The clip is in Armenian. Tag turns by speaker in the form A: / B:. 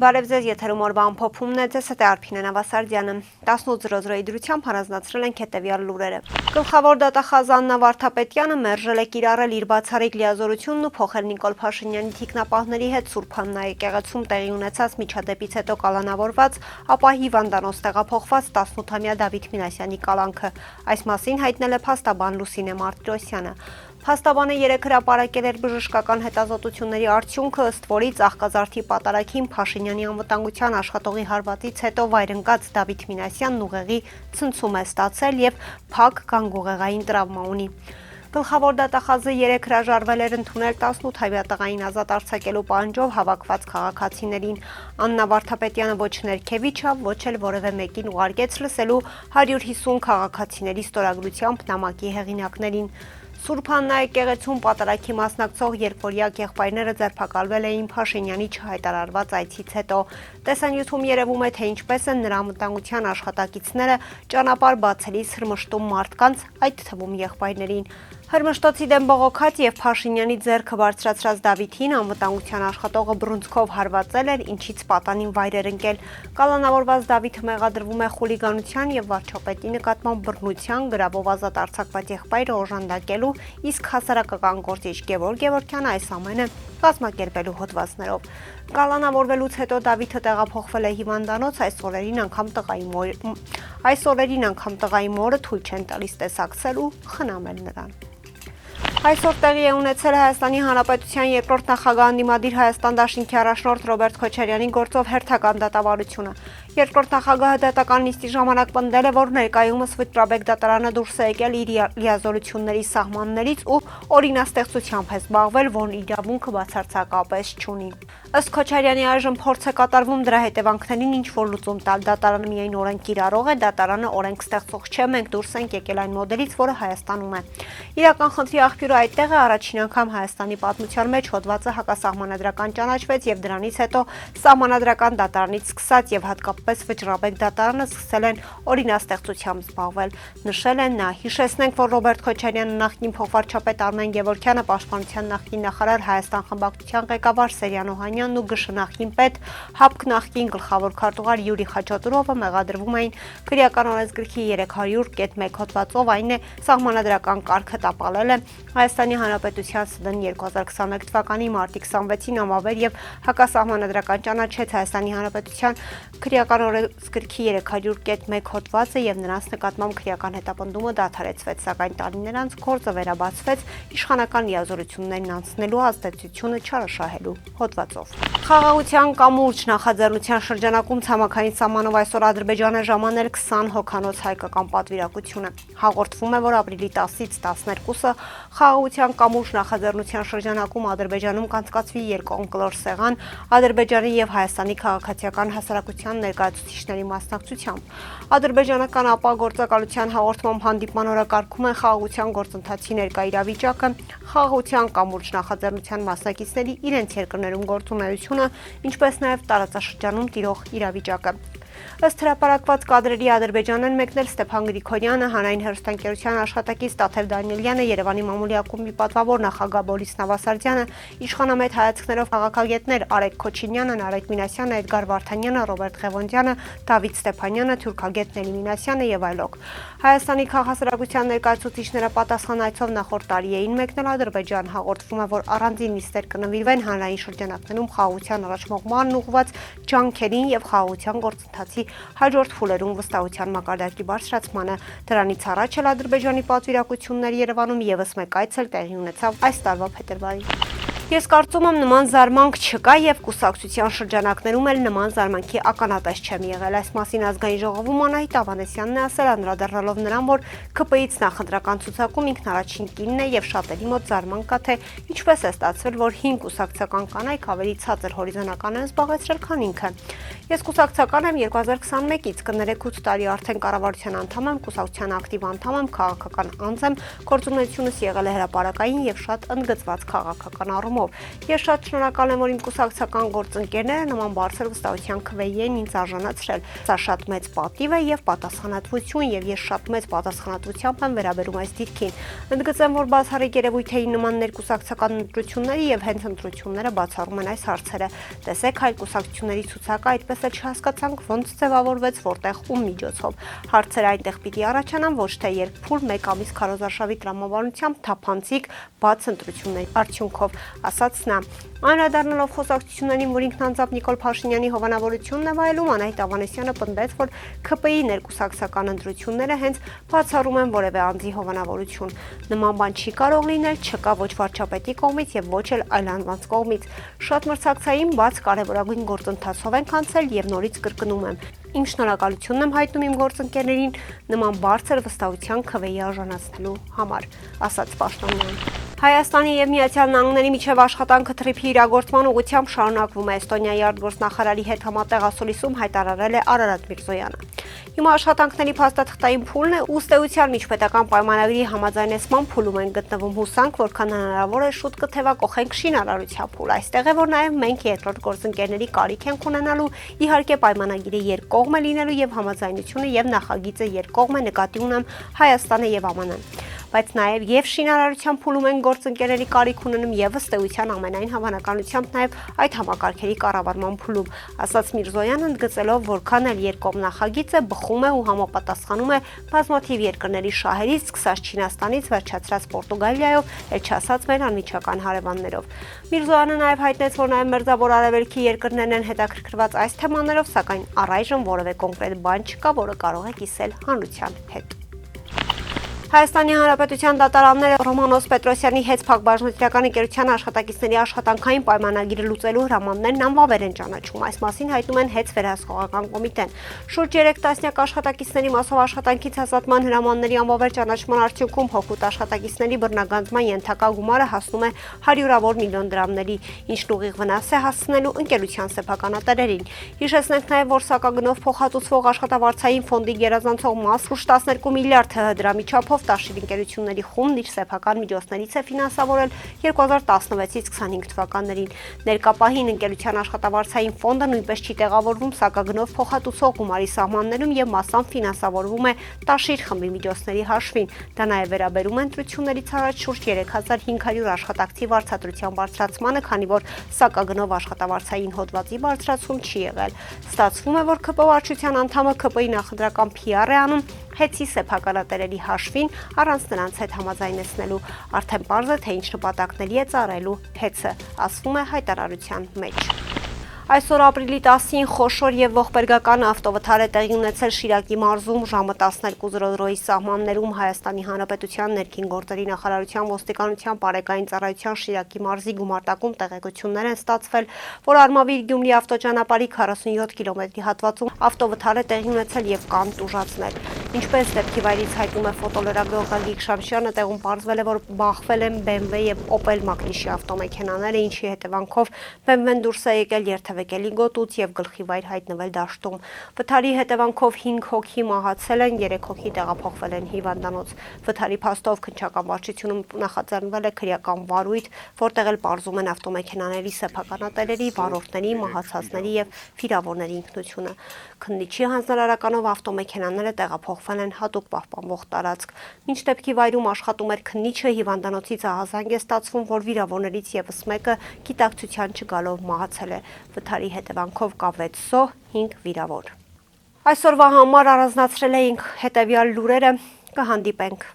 A: Բարև ձեզ, եթերում օրվա ամփոփումն է, ձեզ հետ է Արփինե Նավասարդյանը։ 18:00-ի դրությամբ հանրազնացրել ենք հետևյալ լուրերը։ Գլխավոր դատախազ Աննա Վարդապետյանը մերժել է կիրառել իր բացառիկ լիազորությունն ու փոխել Նիկոլ Փաշինյանի թիկնապահների հետ Սուրբ Հաննա եկեղեցում տեղի ունեցած միջադեպից հետո կալանավորված, ապա հիվանդանոց տեղափոխված 18-ամյա Դավիթ Մինասյանի կալանքը։ Այս մասին հայտնել է փաստաբան Լուսինե Մարտիրոսյանը։ Փաստաբանը երեկ հրապարակել էր բժշկական հետազոտությունների արդյունքը, ըստ որի ծաղկազարդի պատարագին Փաշինյանի անվտանգության աշխատողի հարվածից հետո վայրընկած Դավիթ Մինասյանն ուղեղի ցնցում է ստացել եւ փակ գանգուղեղային տրավմա ունի։ Գլխավոր դատախազը երեկ հրաժարվել էր ընդունել 18-ամյա տղային ազատ արձակելու պահանջով հավաքված քաղաքացիներին։ Աննա Վարդապետյանը ոչ ներքևիչավ, ոչ էլ որևէ մեկին ուղարկեց լսելու 150 քաղաքացիների ստորագրությամբ նամակի հեղինակներին։ Սուրբ Հաննա եկեղեցում պատարագի մասնակցող երկվորյակ եղբայրները ձերբակալվել էին Փաշինյանի չհայտարարված այցից հետո։ Տեսանյութում երևում է, թե ինչպես են նրա անվտանգության աշխատակիցները ճանապարհ բացելիս հրմշտում մարդկանց, այդ թվում եղբայրներին։ Հրմշտոցի դեմ բողոքած եւ Փաշինյանի ձեռքը բարձրացրած Դավիթին անվտանգության աշխատողը բռունցքով հարվածել էր, ինչից պատանին վայր էր ընկել։ Կալանավորված Դավիթը մեղադրվում է խուլիգանության եւ վարչապետի նկատմամբ բռնության, գրավով ազատ արձակված եղբայրը օժանդակելու, իսկ հասարակական գործիչ Գևորգ Գևորգյանը այս ամենը կազմակերպելու հոդվածներով։ Կալանավորվելուց հետո Դավիթը տեղափոխվել է հիվանդանոց, այս օրերին անգամ տղայի մորը թույլ չեն տալիս տեսակցել ու խնամել նրան։ Այսօր տեղի է ունեցել Հայաստանի Հանրապետության երկրորդ նախագահ ընդդիմադիր Հայաստան դաշինքի առաջնորդ Ռոբերտ Քոչարյանի գործով հերթական դատավարությունը։ Երկրորդ նախագահը դատական նիստի ժամանակ պնդել է, որ ներկայումս Վճռաբեկ դատարանը դուրս է եկել իր լիազորությունների սահմաններից ու օրինաստեղծությամբ է զբաղվել, որն իրավունքը բացարձակապես չունի։ Ըստ Քոչարյանի այժմ փորձ է կատարվում դրա հետևանքներին ինչ-որ լուծում տալ։ Դատարանը միայն օրենք կիրառող է, դատարանը օրենք ստեղծող չէ, մենք դուրս ենք եկել այն մոդելից, որը Հայաստանում է։ Իրական խնդրի աղբյուրը այդտեղ է, առաջին անգամ Հայաստանի պատմության մեջ հոդվածը հակասահմանադրական ճանաչվեց եւ դրանից հետո սահմանադրական դատարանից սկսած եւ հատկապես Վճռաբեկ դատարանը սկսել են օրինաստեղծությամբ զբաղվել։ Նշել են նա։ Հիշեցնենք, որ Ռոբերտ Քոչարյանը նախկին փոխվարչապետ Արմեն Գևորգյանը, պաշտպանության նախկին նախարար Հայաստան խմբակցության ղեկավար Սերյան Օհանյանն ու ԳՇ նախկին պետ ՀԱՊԿ նախկին գլխավոր քարտուղար Յուրի Խաչատուրովը մեղադրվում էին քրեական օրենսգրքի 300.1 հոդվածով, այն է սահմանադրական կարգը տապալել է Հայաստանի Հանրապետության ՍԴ 2021 թվականի մարտի 26-ին ամավեր եւ հակասահմանադրական ճանաչեց Հայաստանի Հանրապետության քրեական օրենսգրքի 300.1 հոդվածը եւ նրանց նկատմամբ քրեական հետապնդումը դադարեցվեց, սակայն տարիներ անց գործը վերաբացվեց իշխանական լիազորություններն անցնելու ազդեցությունը չարաշահելու հոդվածով։ Խաղաղության կամուրջ նախաձեռնության շրջանակում ցամաքային սահմանով այսօր Ադրբեջանը ժամանել 20 հոգանոց հայկական պատվիրակությունը։ Հաղորդվում է, որ ապրիլի 10-ից 12-ը Խաղաղության կամուրջ նախաձեռնության շրջանակում Ադրբեջանում կանցկացվի երկկողմ սեղան Ադրբեջանի եւ Հայաստանի քաղաքացիական հասարակության ներկայացուցիչների մասնակցությամբ։ Ադրբեջանական ԱՊԱ գործակալության հաղորդմամբ հանդիպման օրակարգում են խաղաղության գործընթացի ներկա իրավիճակը, խաղաղության կամուրջ նախաձեռնության մասնակիցների իրենց երկրներում գործունեությունը, ինչպես նաեւ տարածաշրջանում տիրող իրավիճակը։ Ըստ հրապարակված կադրերի Ադրբեջան են մեկնել Ստեփան Գրիգորյանը, հանրային հեռուստաընկերության աշխատակից Տաթև Դանիելյանը, Երևանի մամուլի ակումբի պատվավոր նախագահ Բորիս Նավասարդյանը, իշխանամետ հայացքներով քաղաքագետներ Արեգ Քոչինյանը, Նարեկ Մինասյանը, Էդգար Վարդանյանը, Ռոբերտ Ղևոնդյանը, Դավիթ Ստեփանյանը, թուրքագետ Նելի Մինասյանը եւ այլոք։ Հայաստանի քաղաքասարակության ներկայացուցիչները պատասխան այցով նախորդ տարի էին մեկնել Ադրբեջան։ Հաղորդվում է, որ առանձին նիստեր կնվիրվեն հանրային շրջանակներում խաղաղության առաջմողմանն ուղղված ջանքերին եւ խաղաղության գործընթացի հաջորդ փուլերում վստահության մակարդակի բարձրացմանը։ Դրանից առաջ էլ Ադրբեջանի պատվիրակություններ Երևանում եւս մեկ այց էլ տեղի ունեցավ այս տարվա փետրվարին։ Ես կարծում եմ նման զարմանք չկա եւ կուսակցության շրջանակներում էլ նման զարմանքի ականատես չեմ եղել։ Այս մասին ազգային ժողովում Անահիտ Ավանեսյանն է ասել, անդրադառնալով նրան, որ ԿՊ-ից նախընտրական ցուցակում ինքն առաջին կինն է եւ շատերի մոտ զարմանք կա, թե ինչպես է ստացվել, որ 5 կուսակցական կանայք ավելի ցածր հորիզոնական են զբաղեցրել, քան ինքը։ Ես կուսակցական եմ 2021-ից, կներեք 8 տարի արդեն կառավարության անդամ եմ, կուսակցության ակտիվ անդամ եմ, քաղաքական անձ եմ, գործունեությունս եղել է հրապարակային եւ շատ ընդգծված քաղաքական առումով։ առումով։ Ես շատ շնորհակալ եմ, որ իմ կուսակցական գործընկերները նման բարձր վստահության քվեի են ինձ արժանացրել։ Սա շատ մեծ պատիվ է եւ պատասխանատվություն, եւ ես շատ մեծ պատասխանատվությամբ եմ վերաբերում այս դիրքին։ Ընդգծեմ, որ բացառիկ երևույթ էին նման ներկուսակցական ընտրությունները եւ հենց ընտրությունները բացառում են այս հարցերը։ Տեսեք հայ կուսակցությունների ցուցակը, այդպես էլ չհասկացանք ոնց ձևավորվեց, որտեղ ում միջոցով։ Հարցերը այնտեղ պիտի առաջանան ոչ թե երկփուլ մեկ ամիս քարոզարշավի տրամաբանությամբ թափանցիկ բաց ընտրությունների արդյունքով, ասաց նա։ Անդրադառնալով խոսակցություններին, որ ինքնանձամբ Նիկոլ Փաշինյանի հովանավորությունն է վայելում, Անահիտ Ավանեսյանը պնդեց, որ ՔՊԻ ներկուսակցական ընտրությունները հենց բացառում են որևէ անձի հովանավորություն։ Նման բան չի կարող լինել, չկա ոչ վարչապետի կողմից եւ ոչ էլ այլ անձանց կողմից։ Շատ մրցակցային, բաց կարևորագույն գործընթացով ենք անցել եւ նորից կրկնում եմ։ Իմ շնորհակալությունն եմ հայտնում իմ գործընկերներին նման բարձր վստահության քվեի արժանացնելու համար, ասաց Պաշտոնյան։ Հայաստանի եւ Միացյալ Նահանգների միջև աշխատանքը թրիփի իրագործման ուղղությամբ շարունակվում է, Էստոնիայի արտգործնախարարի հետ համատեղ ասուլիսում հայտարարել է Արարատ Միրզոյանը։ Հիմա աշխատանքների փաստաթղթային փուլն է, ուստի էության միջպետական պայմանագրի համաձայնեցման փուլում են գտնվում, հուսանք, որքան հնարավոր է շուտ կթևակողենք շինարարության փուլ։ Այստեղ է, որ նաեւ մենք երկրորդ գործընկերների կարիք ենք ունենալու, իհարկե պայմանագիրը երկկողմ է լինելու եւ համաձայնությունը եւ նախագիծը երկկողմ է, նկատի ունեմ Հայաստանը եւ ԱՄՆ-ն։ Բայց նաև եւ շինարարության փուլում են գործընկերների կարիք ունենում եւ ըստ էության ամենայն հավանականությամբ նաև այդ համակարգերի կառավարման փուլում, ասաց Միրզոյանը, ընդգծելով, որքան էլ երկկողմ նախագիծը բխում է ու համապատասխանում է բազմաթիվ երկրների շահերից, սկսած Չինաստանից, վերջացրած Պորտուգալիայով, էլ չասած մեր անմիջական հարևաններով։ Միրզոյանը նաև հայտնեց, որ նաև մերձավոր արևելքի երկրներն են հետաքրքրված այս թեմաներով, սակայն առայժմ որևէ կոնկրետ բան չկա, որը կարող է կիսել հանրության հետ։ Հայաստանի Հանրապետության դատարանները Ռոմանոս Պետրոսյանի հետ փակbaşնությունական ընկերության աշխատակիցների աշխատանքային պայմանագիրը լուծելու հրամաններն անվավեր են ճանաչում։ Այս մասին հայտնում են հետ վերահսկողական կոմիտեն։ Շուրջ 3 տասնյակ աշխատակիցների մասով աշխատանքից ազատման հրամանների անվավեր ճանաչման արդյունքում հօգուտ աշխատակիցների բռնագանձման ենթակա գումարը հասնում է 100-ավոր միլիոն դրամների, ինչն ուղիղ վնաս է հասցնելու ընկերության սեփականատերերին։ Հիշեցնենք նաև, որ սակագնով փոխհատուցվող աշխատավարձային ֆոնդի գերազանցող մաս 12 միլիարդ դրամի չափով Տաշիր ընկերությունների խումբն իր սեփական միջոցներից է ֆինանսավորել 2016-ից 25 թվականներին։ Ներկա պահին ընկերության աշխատավարձային ֆոնդը նույնպես չի տեղավորվում սակագնով փոխհատուցող գումարի սահմաններում եւ մասամբ ֆինանսավորվում է Տաշիր խմբի միջոցների հաշվին։ Դա նաեւ վերաբերում է ընտրություններից առաջ շուրջ 3500 աշխատակցի վարձատրության բարձրացմանը, քանի որ սակագնով աշխատավարձային հոդվածի բարձրացում չի եղել։ Ստացվում է, որ ԿՊ վարչության անդամը ԿՊ-ի նախընտրական PR է անում Հեցի սեփականատերերի հաշվին առանց նրանց հետ համաձայնեցնելու, արդեն պարզ է, թե ինչ նպատակների է ծառայելու Հեցը, ասվում է հայտարարության մեջ։ Այսօր ապրիլի 10-ին խոշոր եւ ողբերգական ավտովթար է տեղի ունեցել Շիրակի մարզում ժամը 12:00-ի սահմաններում Հայաստանի Հանրապետության ներքին գործերի նախարարության ոստիկանության բարեկային ծառայության Շիրակի մարզի գումարտակում տեղեկություններ են ստացվել, որ Արմավիր Գյումրի ավտոճանապարհի 47 կիլոմետրի հատվածում ավտովթար է տեղի ունեցել եւ կան տուժածներ։ Ինչպես դեպքի վայրից հայտնում է ֆոտոլրագրող Գագիկ Շամշյանը, տեղում պարզվել է, որ բախվել են BMW եւ Opel Մակնիշի ավտոմեքենաները, ինչի հետևանքով BMW-ն դուրս է եկել երթևեկելի գոտուց եւ գլխի վայր հայտնվել դաշտում։ Վթարի հետևանքով 5 հոգի մահացել են, 3 հոգի տեղափոխվել են հիվանդանոց։ Վթարի փաստով քննչական վարչությունում նախաձեռնվել է քրեական վարույթ, որտեղ էլ պարզում են ավտոմեքենաների սեփականատերերի, վարորդների, մահացածների եւ վիրավորների ինքնությունը։ Քննիչի հանձնարարականով ավտոմեքենաները տեղափոխվել են հատուկ պահպանվող տարածք։ Մինչ դեպքի վայրում աշխատում էր քննիչը, հիվանդանոցից ահազանգ է ստացվում, որ վիրավորներից եւս մեկը գիտակցության չգալով մահացել է։ Վթարի հետևանքով կա 6 զոհ, 5 վիրավոր։ Այսօրվա համար առանձնացրել էինք հետևյալ լուրերը, կհանդիպենք։